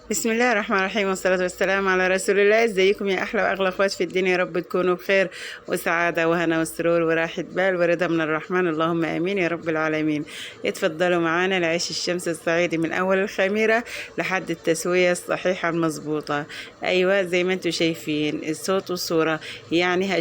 بسم الله الرحمن الرحيم، والصلاة والسلام على رسول الله. ازيكم يا احلى واغلى اخوات في الدنيا؟ يا رب تكونوا بخير وسعادة وهنا وسرور وراحة بال ورضا من الرحمن، اللهم امين يا رب العالمين. اتفضلوا معانا لعيش الشمس الصعيدي من اول الخميرة لحد التسوية الصحيحة المظبوطة. ايوه زي ما انتم شايفين الصوت والصورة، يعني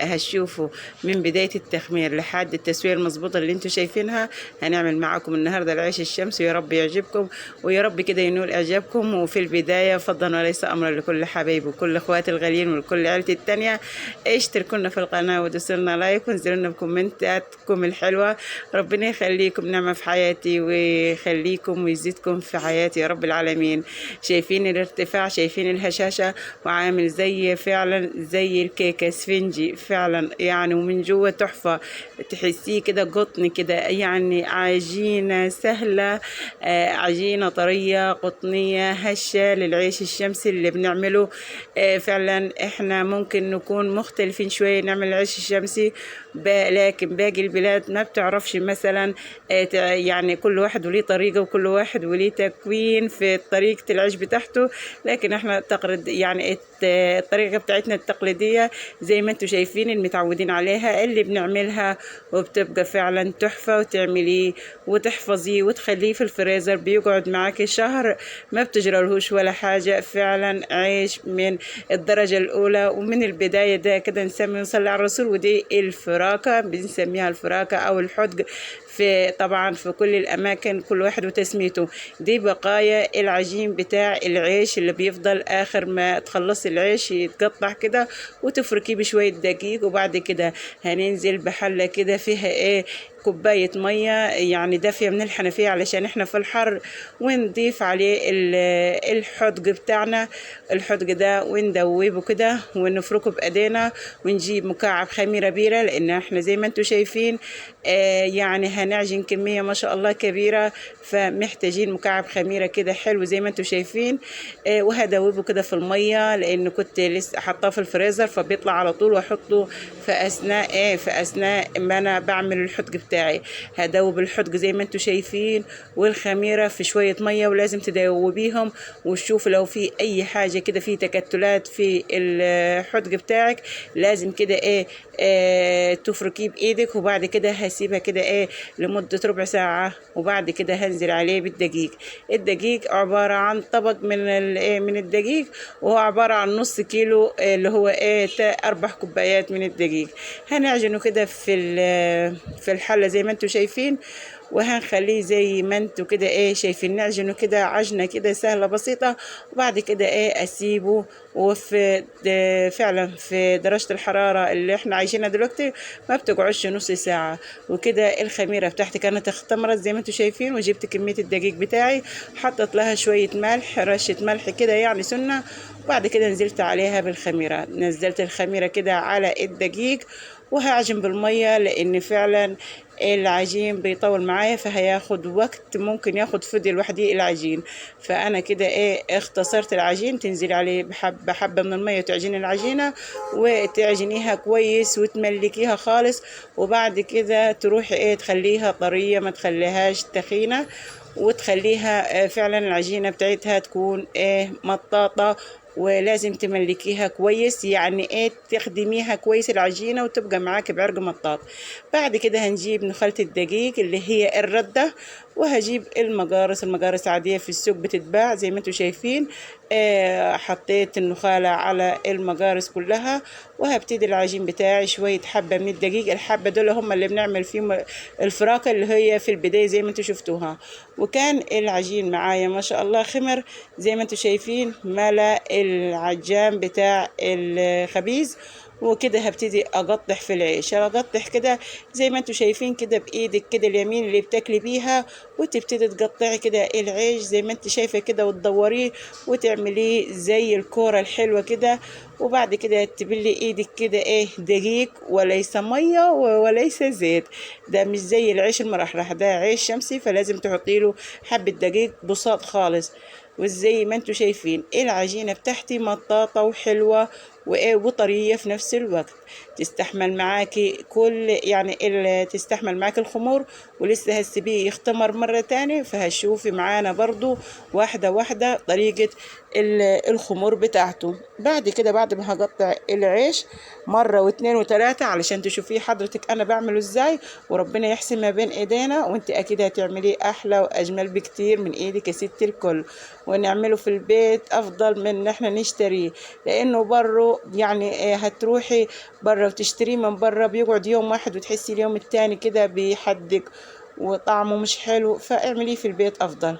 هتشوفوا من بداية التخمير لحد التسوية المظبوطة اللي انتم شايفينها. هنعمل معاكم النهاردة العيش الشمس، ويا رب يعجبكم ويا رب كده ينول اعجابكم. وفي البداية فضلا وليس امرا لكل حبايبي وكل اخواتي الغاليين ولكل عيلتي التانية، اشتركوا لنا في القناة ودوسوا لنا لايك وانزلوا لنا بكومنتاتكم الحلوة. ربنا يخليكم نعمة في حياتي ويخليكم ويزيدكم في حياتي يا رب العالمين. شايفين الارتفاع، شايفين الهشاشة، وعامل زي فعلا زي الكيكة اسفنجي فعلا يعني، ومن جوه تحفة. تحسيه كده قطن كده، يعني عجينة سهلة، عجينة طرية قطنية هشة للعيش الشمسي اللي بنعمله. فعلا احنا ممكن نكون مختلفين شوية نعمل العيش الشمسي، لكن باقي البلاد ما بتعرفش مثلا. يعني كل واحد وليه طريقة وكل واحد وليه تكوين في طريقة العيش بتاعته. لكن احنا يعني الطريقة بتاعتنا التقليدية زي ما انتم شايفين المتعودين عليها اللي بنعملها، وبتبقى فعلا تحفة. وتعمليه وتحفظيه وتخليه في الفريزر، بيقعد معاكي شهر ما بتجرالهوش ولا حاجة. فعلا عيش من الدرجة الأولى ومن البداية. ده كده نسمي نصلي على الرسول، ودي الفراكة بنسميها الفراكة أو الحدق. في طبعا في كل الأماكن كل واحد وتسميته. دي بقايا العجين بتاع العيش اللي بيفضل آخر ما تخلصي العيش يتقطع كده، وتفركيه بشوية دقيق. وبعد كده هننزل بحلة كده فيها كوباية مية يعني دافية من الحنفية علشان احنا في الحر، ونضيف عليه الحدق بتاعنا. الحدق ده وندوبه كده ونفركه بأيدينا، ونجيب مكعب خميرة بيرة لان احنا زي ما انتم شايفين يعني هنعجن كمية ما شاء الله كبيرة، فمحتاجين مكعب خميرة كده حلو زي ما انتم شايفين. وهدوبه كده في المية لان كنت لسه حطاه في الفريزر فبيطلع على طول، واحطه في اثناء ما انا بعمل الحدق بتاعي. هدوب الحدق زي ما انتم شايفين والخميرة في شوية مية، ولازم تدوبيهم وتشوفوا لو في اي حاجة كده في تكتلات في الحدق بتاعك لازم كده تفركيه بايدك. وبعد كده هسيبها كده لمدة ربع ساعة، وبعد كده هنزل عليه بالدقيق. الدقيق عبارة عن طبق من الدقيق، وهو عبارة عن نص كيلو اللي هو 4 كوبايات من الدقيق. هنعجنه كده في الحلة زي ما انتم شايفين، وهنخليه زي ما انتوا كده شايفين نعجنه كده عجنة كده سهلة بسيطة. وبعد كده اسيبه، وفي فعلا في درجة الحرارة اللي احنا عايشينها دلوقتي ما بتقعدش نص ساعة. وكده الخميرة بتاعتي كانت اختمرت زي ما انتوا شايفين، وجبت كمية الدقيق بتاعي حطت لها شوية ملح، رشة ملح كده يعني سنة. وبعد كده نزلت عليها بالخميرة، نزلت الخميرة كده على الدقيق، وهعجن بالمية لان فعلا العجين بيطول معايا فهياخد وقت، ممكن ياخد فدية لوحدي العجين. فانا كده اختصرت العجين. تنزلي عليه بحبة حبة من المية وتعجني العجينة وتعجنيها كويس وتملكيها خالص. وبعد كده تروحي تخليها طرية، ما تخليهاش تخينة، وتخليها فعلا العجينة بتاعتها تكون مطاطة. ولازم تملكيها كويس، يعني تخدميها كويس العجينة وتبقى معاك بعرق مطاط. بعد كده هنجيب نخلة الدقيق اللي هي الردة، وهجيب المقارص عادية في السوق بتتباع زي ما انتم شايفين. حطيت النخالة على المقارص كلها، وهبتدي العجين بتاعي شوية حبة من الدقيق. الحبة دول هم اللي بنعمل فيهم الفراكة اللي هي في البداية زي ما انتم شفتوها. وكان العجين معايا ما شاء الله خمر زي ما انتم شايفين، ملا العجان بتاع الخبيز. وكده هبتدي اقطع في العيش، اقطع كده زي ما انتم شايفين كده بايدك كده اليمين اللي بتاكلي بيها، وتبتدي تقطعي كده العيش زي ما انت شايفه كده وتدوريه وتعمليه زي الكوره الحلوه كده. وبعد كده تبلي ايدك كده دقيق وليس ميه وليس زيت. ده مش زي العيش المرحرح، ده عيش شمسي فلازم تحطي له حبه دقيق بساط خالص. وزي ما انتم شايفين العجينة بتاعتي مطاطة وحلوة وطرية في نفس الوقت. تستحمل معاكي كل يعني تستحمل معاكي الخمور، ولسه هتسيبيه يختمر مرة تاني. فهشوفي معانا برضو واحدة واحدة طريقة الخمور بتاعته. بعد كده بعد ما هقطع العيش مرة واثنين وثلاثة علشان تشوفيه حضرتك انا بعمله ازاي، وربنا يحسن ما بين ايدينا، وانت اكيد هتعمليه احلى واجمل بكتير من ايدك يا ست الكل. ونعمله في البيت افضل من ان احنا نشتريه، لانه بره يعني هتروحي بره وتشتريه من بره بيقعد يوم واحد وتحسي اليوم التاني كده بيحدق وطعمه مش حلو. فاعمليه في البيت افضل.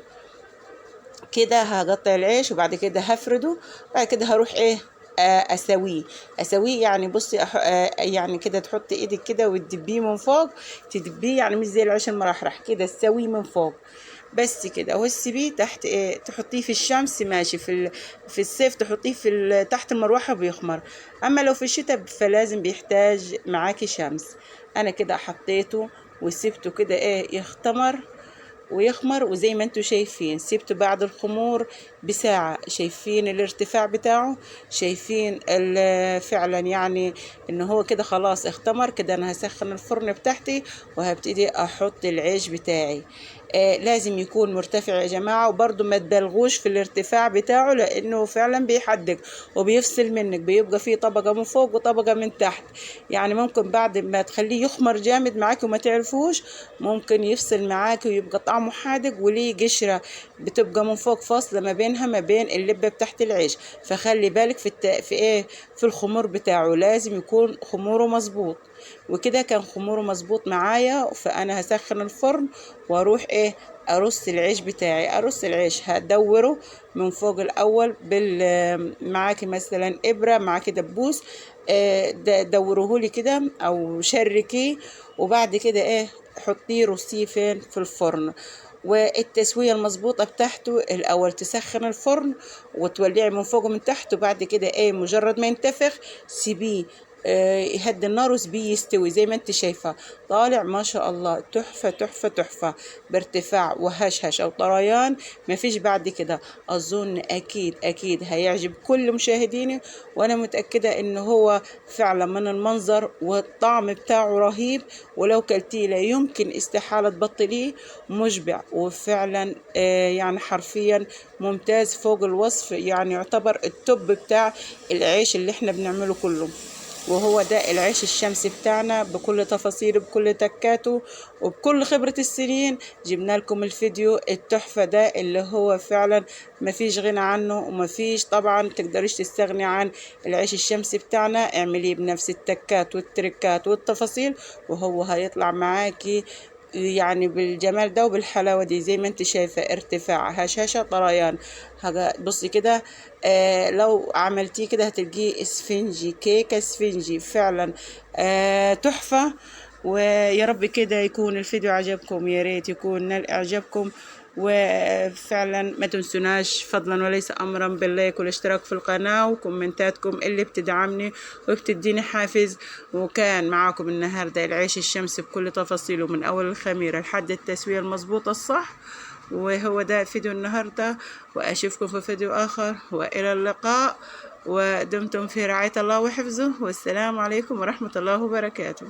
كده هقطع العيش وبعد كده هفرده. بعد كده هروح اسويه يعني بصي يعني كده تحطي ايدك كده وتدبيه من فوق، تدبيه يعني مش زي العيش المرحرح كده، تسويه من فوق بس كده. وتسيبيه تحت تحطيه في الشمس ماشي. في الصيف تحطيه تحت المروحه بيخمر. اما لو في الشتاء فلازم بيحتاج معاكي شمس. انا كده حطيته وسبته كده يختمر ويخمر. وزي ما انتوا شايفين سيبته بعد الخمور بساعة. شايفين الارتفاع بتاعه، شايفين فعلا يعني ان هو كده خلاص اختمر كده. انا هسخن الفرن بتاعتي وهبتدي احط العيش بتاعي. لازم يكون مرتفع يا جماعة، وبرضو ما تبالغوش في الارتفاع بتاعه لانه فعلا بيحدق وبيفصل منك، بيبقى فيه طبقة من فوق وطبقة من تحت. يعني ممكن بعد ما تخليه يخمر جامد معاكي وما تعرفوش ممكن يفصل معاكي ويبقى طعمه حادق، وليه قشرة بتبقى من فوق فاصلة ما بينها ما بين اللبة بتاعت العيش. فخلي بالك في الخمور بتاعه لازم يكون خموره مظبوط. وكده كان خموره مظبوط معايا. فانا هسخن الفرن واروح ارص العيش بتاعي. ارص العيش هدوره من فوق الاول معاكي مثلا ابره، معاكي دبوس، دورهولي كده او شركيه. وبعد كده حطيه رصيه فين في الفرن. والتسوية المظبوطة بتاعته الأول تسخن الفرن وتولعي من فوق ومن تحت. وبعد كده مجرد ما ينتفخ سيبيه يهدي النار وسيبيه يستوي. زي ما انت شايفة طالع ما شاء الله تحفة تحفة تحفة، بارتفاع وهشهش أو طريان ما فيش بعد كده. أظن أكيد أكيد هيعجب كل مشاهديني، وأنا متأكدة إنه هو فعلا من المنظر والطعم بتاعه رهيب. ولو كلتيه لا يمكن استحالة تبطليه، مشبع وفعلا يعني حرفيا ممتاز فوق الوصف. يعني يعتبر التوب بتاع العيش اللي احنا بنعمله كله. وهو ده العيش الشمسي بتاعنا بكل تفاصيله بكل تكاته وبكل خبرة السنين. جبنا لكم الفيديو التحفة ده اللي هو فعلا مفيش غنى عنه، ومفيش طبعا تقدريش تستغني عن العيش الشمسي بتاعنا. اعمليه بنفس التكات والتركات والتفاصيل وهو هيطلع معاكي يعني بالجمال ده وبالحلاوة دي. زي ما انت شايفة ارتفاع هشاشة طريان. بصي كده لو عملتيه كده هتلقيه اسفنجي، كيكة اسفنجي فعلا تحفة. ويا رب كده يكون الفيديو عجبكم، يا ريت يكون نال اعجابكم. وفعلا ما تنسوناش فضلا وليس امرا باللايك والاشتراك في القناة وكومنتاتكم اللي بتدعمني وبتديني حافز. وكان معاكم النهاردة العيش الشمسي بكل تفاصيله من اول الخميرة لحد التسوية المظبوطة الصح. وهو ده فيديو النهاردة، واشوفكم في فيديو اخر، والى اللقاء. ودمتم في رعاية الله وحفظه، والسلام عليكم ورحمة الله وبركاته.